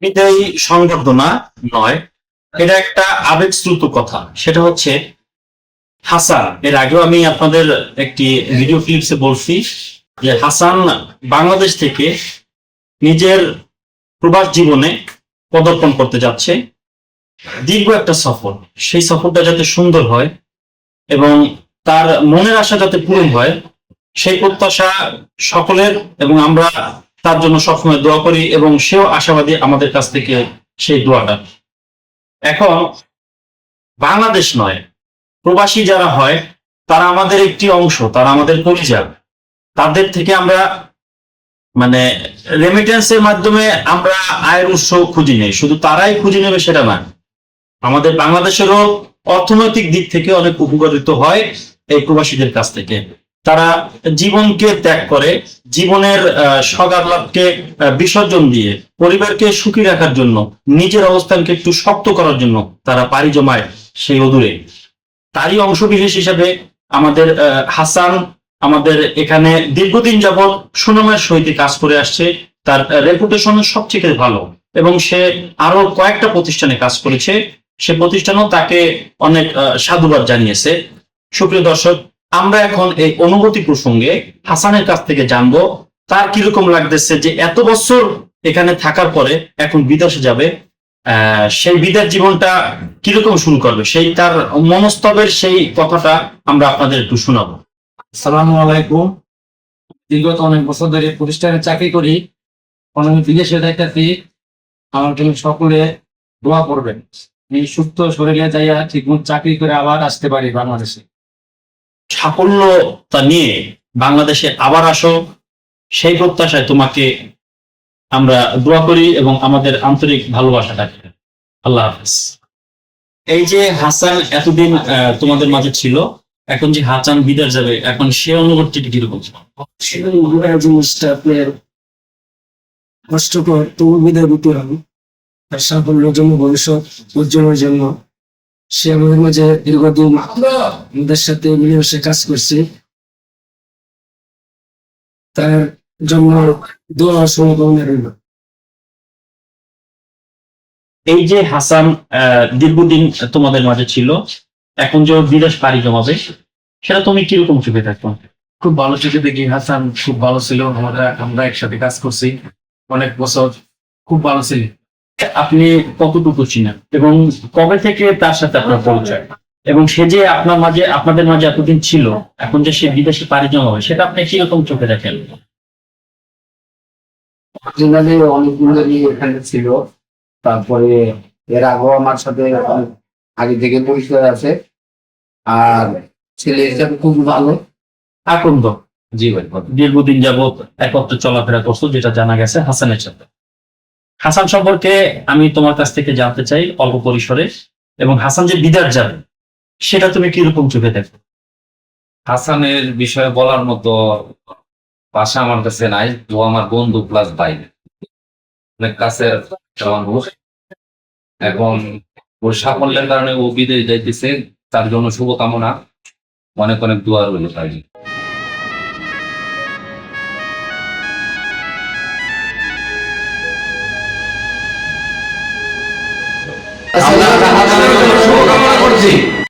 বিদায়ী সংবর্ধনা নয়, এটা একটা আবেগশ্রুত কথা। সেটা হচ্ছে হাসান, এর আগেও আমি আপনাদের একটি ভিডিও ক্লিপসে বলছি যে হাসান বাংলাদেশ থেকে নিজের প্রবাস জীবনে পদার্পণ করতে যাচ্ছে। দীর্ঘ একটা সফর, সেই সফরটা যাতে সুন্দর হয় এবং তার মনের আশা যাতে পূরণ হয়, সেই প্রত্যাশা সকলের, এবং আমরা তার জন্য সবসময় দোয়া করি এবং সেও আশাবাদী আমাদের কাছ থেকে সেই দোয়াটা। এখন বাংলাদেশ নয়, প্রবাসী যারা হয় তারা আমাদের একটি অংশ, তারা আমাদের পরিবার। তাদের থেকে আমরা মানে রেমিটেন্সের মাধ্যমে আমরা আয়ের উৎস খুঁজি নেই, শুধু তারাই খুঁজে নেবে সেটা না। আমাদের বাংলাদেশেরও অর্থনৈতিক দিক থেকে অনেক উপকারিত হয় এই প্রবাসীদের কাছ থেকে। তারা জীবনকে ত্যাগ করে, জীবনের সগাল্লাভকে বিসর্জন দিয়ে পরিবারকে সুখী রাখার জন্য, নিজের অবস্থানকে একটু শক্ত করার জন্য তারা পাড়ি জমায় সেই অদূরে। তারই অংশবিশেষ হিসেবে আমাদের হাসান আমাদের এখানে দীর্ঘদিন যাবৎ সুনামের সহিত কাজ করে আসছে। তার রেপুটেশন সবচেয়ে ভালো এবং সে আরো কয়েকটা প্রতিষ্ঠানে কাজ করেছে। সে প্রতিষ্ঠানও তাকে অনেক সাধুবাদ জানিয়েছে। সুপ্রিয় দর্শক, আমরা এখন এই অনুভূতি প্রসঙ্গে হাসানের কাছ থেকে জানবো তার কিরকম লাগতেছে যে এত বছর এখানে থাকার পরে এখন বিদেশে যাবে। সেই বিদেশ জীবনটা কিরকম শুরু করবে, সেই তার মনস্তবের সেই কথাটা আমরা আপনাদের একটু শোনাবো। আসসালামু আলাইকুম। দীর্ঘত অনেক বছর ধরে প্রতিষ্ঠানে চাকরি করি, আমি বিদেশে যাইতেছি। আমার জন্য সকলে দোয়া করবেন, এই সুস্থ শরীরে যাইয়া ঠিকমতো চাকরি করে আবার আসতে পারি বাংলাদেশে। সাফল্যতা নিয়ে বাংলাদেশে আবার আসো, সেই প্রত্যাশায় তোমাকে আমরা দোয়া করি এবং আমাদের আন্তরিক ভালোবাসা থাকে। আল্লাহ হাফেজ। এই যে হাসান এতদিন তোমাদের মাঝে ছিল, এখন যে হাসান বিদেশ যাবে, এখন সে অনুভূতিটি কিরকম? জিনিসটা আপনার কষ্টকর, তবু বিদায় দিতে হবে তার সাফল্যের জন্য, ভবিষ্যৎ উজ্জ্বলের জন্য। সে আমাদের মাঝে দীর্ঘদিন আমাদের সাথে মিলেমিশে কাজ করছে, তার জন্য দোয়া শুভকামনা রইল। এই যে হাসান দীর্ঘদিন তোমাদের মাঝে ছিল, এখন যে বিদেশ পাড়ি জমাবে, সেটা তুমি কিরকম চোখে থাকো? খুব ভালো চোখে দেখি। হাসান খুব ভালো ছিল, আমরা একসাথে কাজ করছি অনেক বছর, খুব ভালো ছিল। আপনি কতটুকু চিনেন এবং কবে থেকে তার সাথে আপনার পরিচয়, এবং সে যে আপনাদের মাঝে এতদিন ছিল, এখন যে সে বিদেশে পাড়ি জমাবে, সেটা আপনি কিরকম চোখে দেখেন? অনেকদিন ধরে এখানে ছিল, তারপরে এর আগেও আমার সাথে আগে থেকে পরিচয় আছে। আর ছেলে হিসাবে খুব ভালো। আকন্দ জি ভাই। দীর্ঘদিন যাবৎ একত্রে চলাফেরা করছো, যেটা জানা গেছে হাসানের সাথে। হাসান সম্পর্কে আমি তোমার কাছ থেকে জানতে চাই অল্প পরিসরে, এবং হাসান যে বিদেশ যাবে সেটা তুমি কিরকম চোখে দেখো? হাসানের বিষয়ে বলার মতো ভাষা আমার কাছে নাই। ও আমার বন্ধু প্লাস ভাই, অনেক কাছের একটা মানুষ। এখন ওর সাফল্যের কারণে ও বিদেশ যাইতেছে, তার জন্য শুভকামনা, অনেক অনেক দোয়া রইল তার জন্য।